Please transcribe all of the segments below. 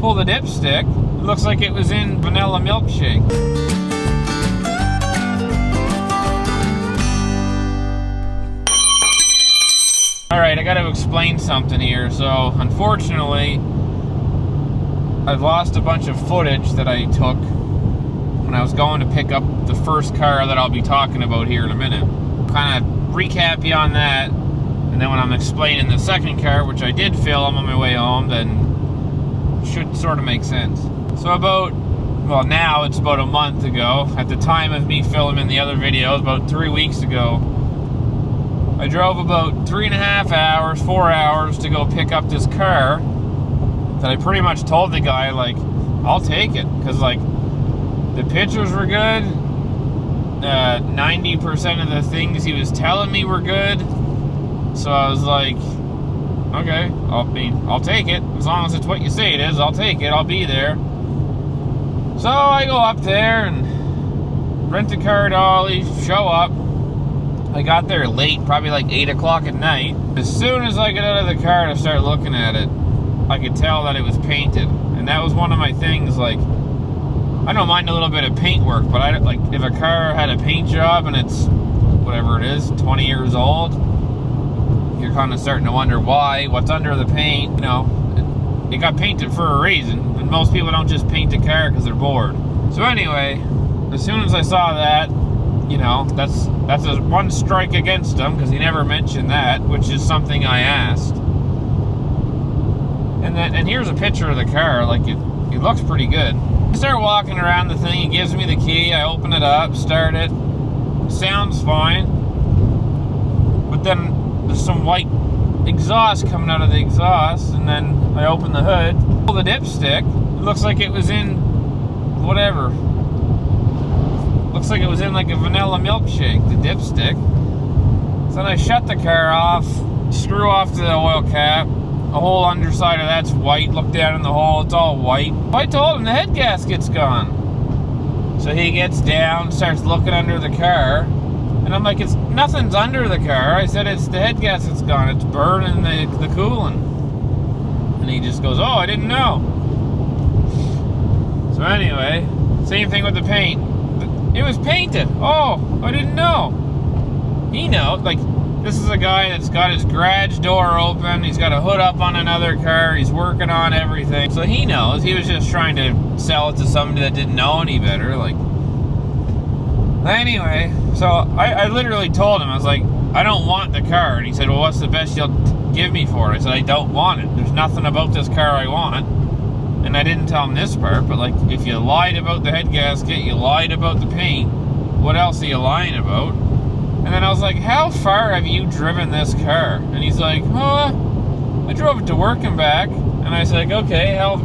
pull the dipstick, it looks like it was in vanilla milkshake. Alright, I gotta explain something here. So, unfortunately, I've lost a bunch of footage that I took when I was going to pick up the first car that I'll be talking about here in a minute. Kind of recap you on that, and then when I'm explaining the second car, which I did film on my way home, then it should sort of make sense. So now it's about a month ago. At the time of me filming the other videos, about 3 weeks ago, I drove about 3.5 hours, 4 hours to go pick up this car that I pretty much told the guy, like, I'll take it, because, like, the pictures were good, 90% of the things he was telling me were good, so I was like, okay, I'll take it, as long as it's what you say it is, I'll take it, I'll be there. So I go up there and rent a car at Ollie, show up. I got there late, probably like 8 o'clock at night. As soon as I get out of the car to start looking at it, I could tell that it was painted. And that was one of my things, like, I don't mind a little bit of paint work, but I like if a car had a paint job and it's, whatever it is, 20 years old, you're kind of starting to wonder why, what's under the paint, you know. It got painted for a reason, and most people don't just paint a car because they're bored. So anyway, as soon as I saw that, you know, that's a one strike against him, because he never mentioned that, which is something I asked. And here's a picture of the car, like it looks pretty good. I start walking around the thing, he gives me the key, I open it up, start it, sounds fine. But then there's some white exhaust coming out of the exhaust, and then I open the hood, pull the dipstick, it looks like it was in whatever. Looks like it was in like a vanilla milkshake, the dipstick. So then I shut the car off, screw off the oil cap. The whole underside of that's white. Look down in the hole, it's all white. I told him the head gasket's gone. So he gets down, starts looking under the car. And I'm like, nothing's under the car. I said, it's the head gasket's gone. It's burning the coolant. And he just goes, oh, I didn't know. So anyway, same thing with the paint. It was painted. Oh, I didn't know. He knows. Like, this is a guy that's got his garage door open. He's got a hood up on another car. He's working on everything. So he knows. He was just trying to sell it to somebody that didn't know any better. Like, anyway, so I literally told him, I was like, I don't want the car. And he said, well, what's the best you'll give me for it? I said, I don't want it. There's nothing about this car I want. And I didn't tell him this part, but like, if you lied about the head gasket, you lied about the paint, what else are you lying about? And then I was like, how far have you driven this car? And he's like, I drove it to work and back. And I was like, okay, how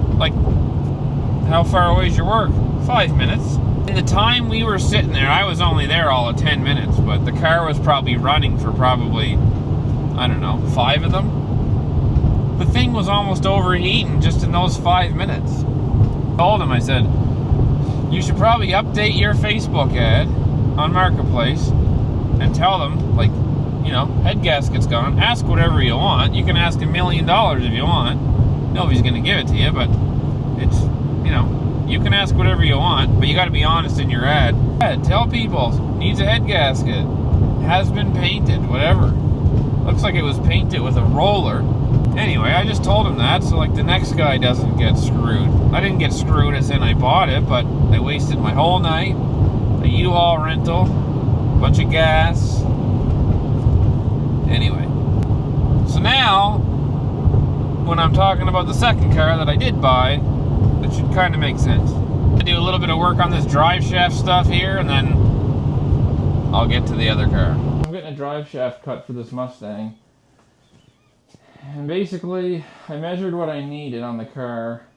far away is your work? 5 minutes. In the time we were sitting there, I was only there all of 10 minutes, but the car was probably running for probably, I don't know, 5 of them. The thing was almost overheating just in those 5 minutes. I told him, I said, you should probably update your Facebook ad on Marketplace and tell them, like, you know, head gasket's gone. Ask whatever you want. You can ask $1 million if you want. Nobody's going to give it to you, but it's, you know, you can ask whatever you want, but you got to be honest in your ad. Yeah, tell people, needs a head gasket, has been painted, whatever. Looks like it was painted with a roller. Anyway, I just told him that, so like the next guy doesn't get screwed. I didn't get screwed as in I bought it, but I wasted my whole night, a U-Haul rental, bunch of gas. Anyway, so now, when I'm talking about the second car that I did buy, it should kind of make sense. I do a little bit of work on this drive shaft stuff here, and then I'll get to the other car. I'm getting a drive shaft cut for this Mustang. And basically, I measured what I needed on the car,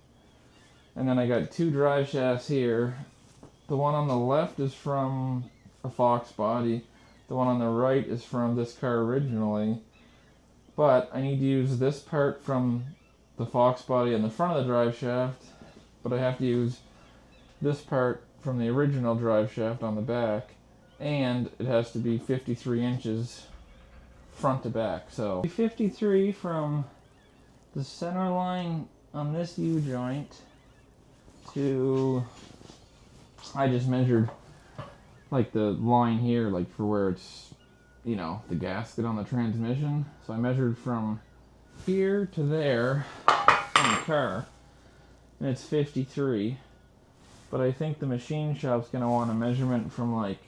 and then I got 2 drive shafts here. The one on the left is from a Fox body. The one on the right is from this car originally. But I need to use this part from the Fox body on the front of the drive shaft, but I have to use this part from the original drive shaft on the back, and it has to be 53 inches front to back. So 53 from the center line on this U-joint to, I just measured like the line here, like for where it's, you know, the gasket on the transmission. So I measured from here to there on the car, and it's 53. But I think the machine shop's gonna want a measurement from like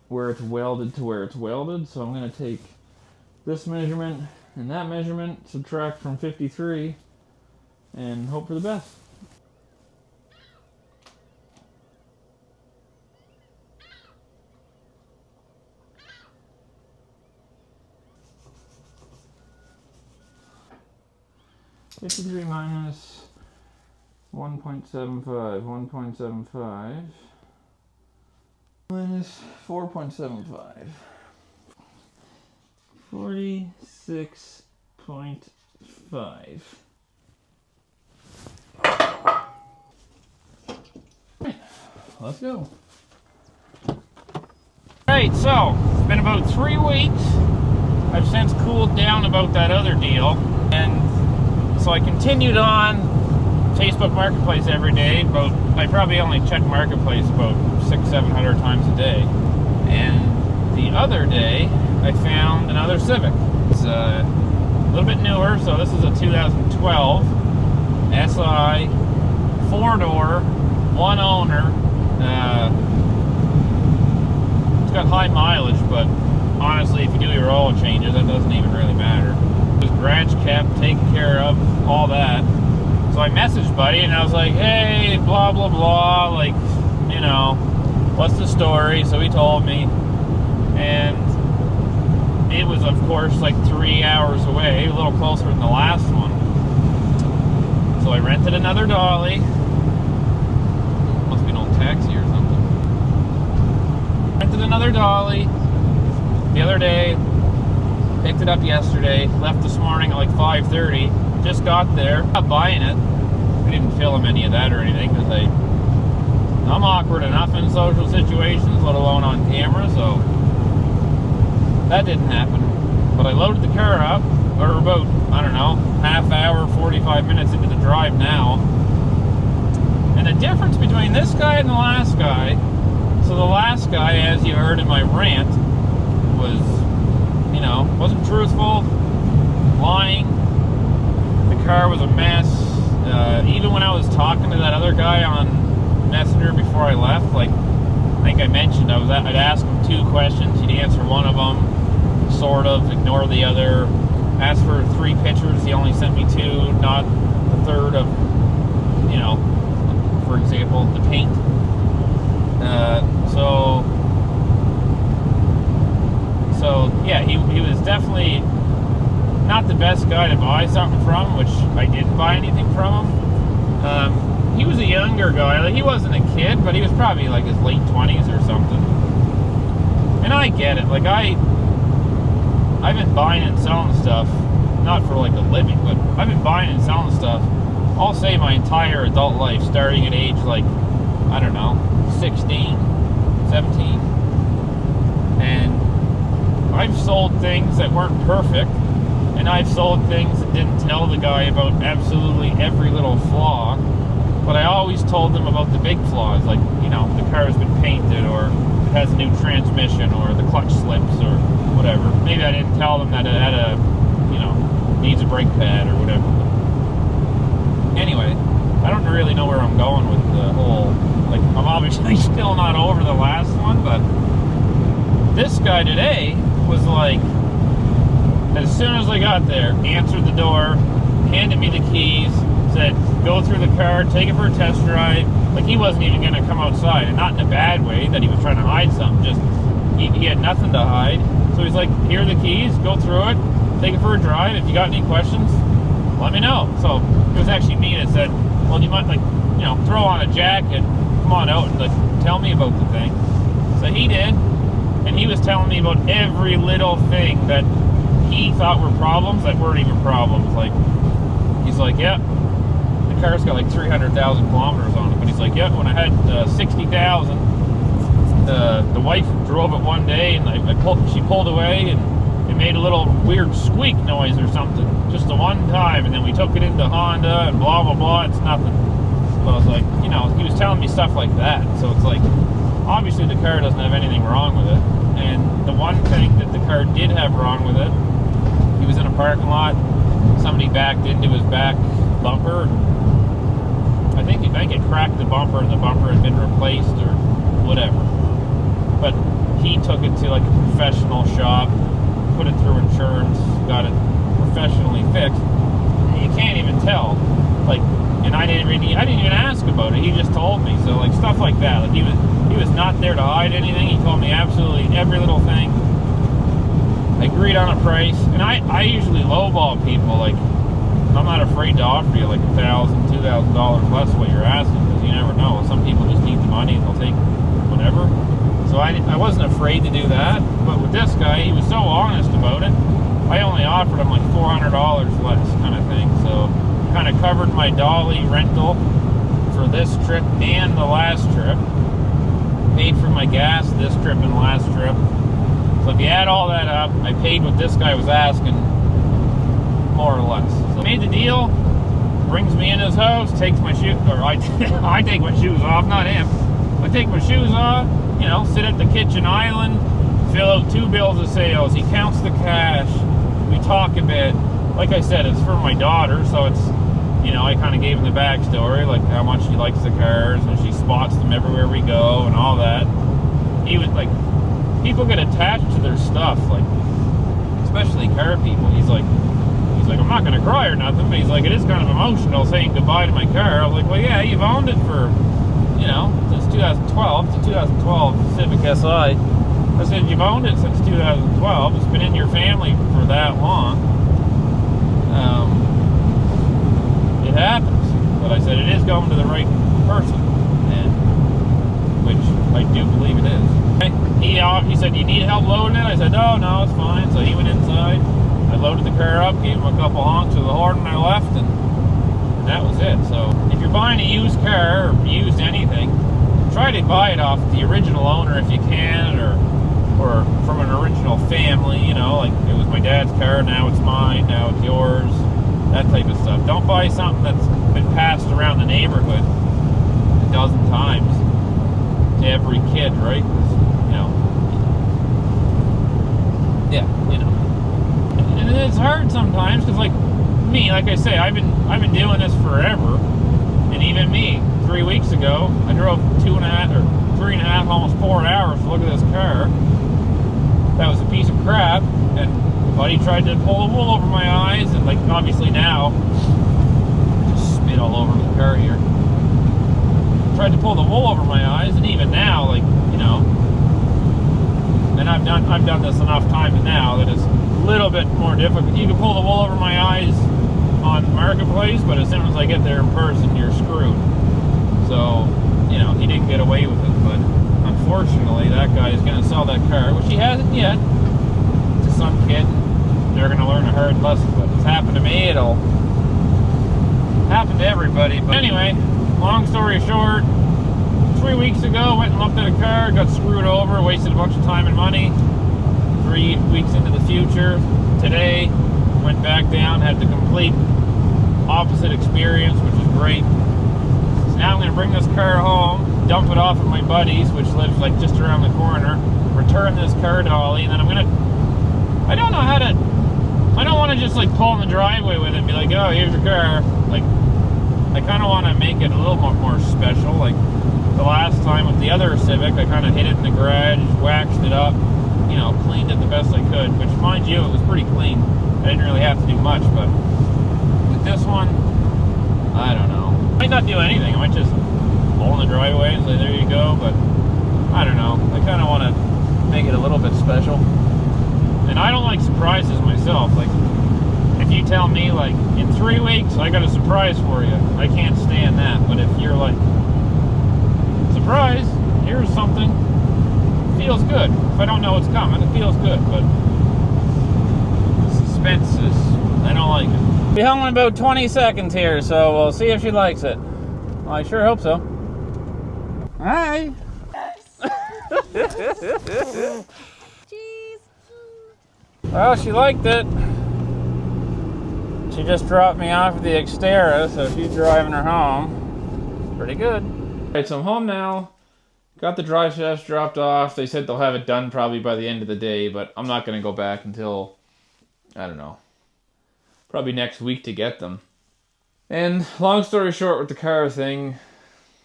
where it's welded to where it's welded. So I'm gonna take this measurement and that measurement, subtract from 53, and hope for the best. $53 minus 1.75, 1.75 minus 4.75, 46.5. Let's go. Alright, so it's been about 3 weeks. I've since cooled down about that other deal, and so I continued on Facebook Marketplace every day. I probably only check Marketplace about 600-700 times a day. And the other day, I found another Civic. It's a little bit newer, so this is a 2012 SI, 4-door, 1 owner. It's got high mileage, but honestly, if you do your oil changes, that doesn't even really matter. It was garage kept, taken care of, all that. So I messaged Buddy and I was like, hey, blah, blah, blah, like, you know, what's the story? So he told me, and it was, of course, like 3 hours away, a little closer than the last one. So I rented another dolly. Must be an old taxi or something. Rented another dolly the other day, picked it up yesterday, left this morning at like 5:30. Just got there, not buying it. I didn't film any of that or anything because I'm awkward enough in social situations, let alone on camera, so that didn't happen. But I loaded the car up, or about, I don't know, half hour, 45 minutes into the drive now. And the difference between this guy and the last guy, so the last guy, as you heard in my rant, was, you know, wasn't truthful, lying. The car was a mess. Even when I was talking to that other guy on Messenger before I left, like I think I mentioned, I'd ask him 2 questions. He'd answer one of them, sort of, ignore the other. Asked for 3 pictures. He only sent me 2, not the third of, you know, for example, the paint. So yeah, he was definitely not the best guy to buy something from, which I didn't buy anything from him. He was a younger guy. Like, he wasn't a kid, but he was probably like his late 20s or something. And I get it. Like, I've been buying and selling stuff, not for like a living, but I've been buying and selling stuff, I'll say my entire adult life, starting at age like, I don't know, 16, 17. And I've sold things that weren't perfect, and I've sold things that didn't tell the guy about absolutely every little flaw, but I always told them about the big flaws, like, you know, the car has been painted, or it has a new transmission, or the clutch slips, or whatever. Maybe I didn't tell them that it had a, you know, needs a brake pad, or whatever. Anyway, I don't really know where I'm going with the whole, like, I'm obviously still not over the last one, but this guy today was like, as soon as I got there, answered the door, handed me the keys, said, go through the car, take it for a test drive. Like, he wasn't even going to come outside, and not in a bad way that he was trying to hide something, just he had nothing to hide. So he's like, here are the keys, go through it, take it for a drive. If you got any questions, let me know. So it was actually me that said, well, you might, like, you know, throw on a jacket, come on out and, like, tell me about the thing. So he did, and he was telling me about every little thing that he thought were problems that weren't even problems. Like, he's like, yeah, the car's got like 300,000 kilometers on it, but he's like, yeah, when I had 60,000, the wife drove it one day, and she pulled away, and it made a little weird squeak noise or something, just the one time, and then we took it into Honda, and blah, blah, blah, it's nothing. But I was like, you know, he was telling me stuff like that. So it's like, obviously the car doesn't have anything wrong with it. And the one thing that the car did have wrong with it, he was in a parking lot, somebody backed into his back bumper. I think it cracked the bumper and the bumper had been replaced or whatever. But he took it to like a professional shop, put it through insurance, got it professionally fixed. You can't even tell. Like, and I didn't even ask about it. He just told me. So like stuff like that. Like he was not there to hide anything. He told me absolutely every little thing. I agreed on a price, and I usually lowball people. Like, I'm not afraid to offer you like $1,000, $2,000 less what you're asking, because you never know. Some people just need the money and they'll take whatever. So I wasn't afraid to do that. But with this guy, he was so honest about it. I only offered him like $400 less, kind of thing. So kind of covered my dolly rental for this trip and the last trip. Paid for my gas this trip and last trip. So if you add all that up, I paid what this guy was asking, more or less. So I made the deal, brings me in his house, takes my shoes, or I take my shoes off, not him. I take my shoes off, you know, sit at the kitchen island, fill out 2 bills of sales. He counts the cash. We talk a bit. Like I said, it's for my daughter, so it's, you know, I kind of gave him the backstory, like how much she likes the cars, and she spots them everywhere we go and all that. He was like, people get attached to their stuff, like, especially car people. He's like, I'm not gonna cry or nothing, but he's like, it is kind of emotional saying goodbye to my car. I was like, well, yeah, you've owned it for, you know, since 2012. It's a 2012 Civic Si. I said, you've owned it since 2012. It's been in your family for that long. It happens. But I said, it is going to the right person, and which I do believe it is. He said, you need help loading it? I said, no, it's fine. So he went inside. I loaded the car up, gave him a couple honks with the horn, and I left, and that was it. So if you're buying a used car or used anything, try to buy it off the original owner if you can, or from an original family, you know, like it was my dad's car, now it's mine, now it's yours, that type of stuff. Don't buy something that's been passed around the neighborhood a dozen times to every kid, right? 'Cause, you know, yeah, you know. And it's hard sometimes, because like me, like I say, I've been doing this forever, and even me, 3 weeks ago, I drove 2.5 or 3.5, almost 4 hours to look at this car. That was a piece of crap, and buddy tried to pull the wool over my eyes, and like obviously now, just spit all over the car here. Tried to pull the wool over my eyes, and even now, like, you know, and I've done this enough times now that it's a little bit more difficult. You can pull the wool over my eyes on the marketplace, but as soon as I get there in person, you're screwed. So, you know, he didn't get away with it, but unfortunately, that guy is going to sell that car, which he hasn't yet, to some kid. They're going to learn a hard lesson, but it's happened to me. It'll happen to everybody. But anyway, long story short, 3 weeks ago, went and looked at a car, got screwed over, wasted a bunch of time and money. 3 weeks into the future, today, went back down, had the complete opposite experience, which is great. So now I'm going to bring this car home, dump it off at my buddy's, which lives like just around the corner, return this car dolly, and then I'm going to, I don't know how to, I don't want to just like pull in the driveway with it and be like, oh, here's your car. Like, I kind of want to make it a little more special. Like the last time with the other Civic, I kind of hid it in the garage, waxed it up, you know, cleaned it the best I could, which, mind you, it was pretty clean. I didn't really have to do much, but with this one, I don't know. I might not do anything. I might just pull in the driveway and say, there you go, but I don't know. I kind of want to make it a little bit special. And I don't like surprises myself. Like, if you tell me, like, in 3 weeks, I got a surprise for you, I can't stand that. But if you're like, surprise, here's something, it feels good. If I don't know what's coming, it feels good, but suspense is, I don't like it. Be home in about 20 seconds here, so we'll see if she likes it. Well, I sure hope so. Hi. Cheese. Well, she liked it. She just dropped me off at the Xterra, so she's driving her home. pretty good. Alright, so I'm home now. Got the drive shafts dropped off. They said they'll have it done probably by the end of the day, but I'm not going to go back until, I don't know, probably next week to get them. And long story short with the car thing,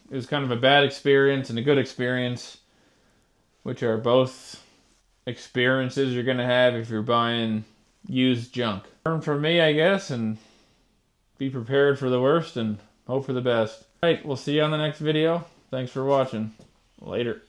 it was kind of a bad experience and a good experience, which are both experiences you're going to have if you're buying used junk. Learn from me, I guess, and be prepared for the worst and hope for the best. Alright, we'll see you on the next video. Thanks for watching. Later.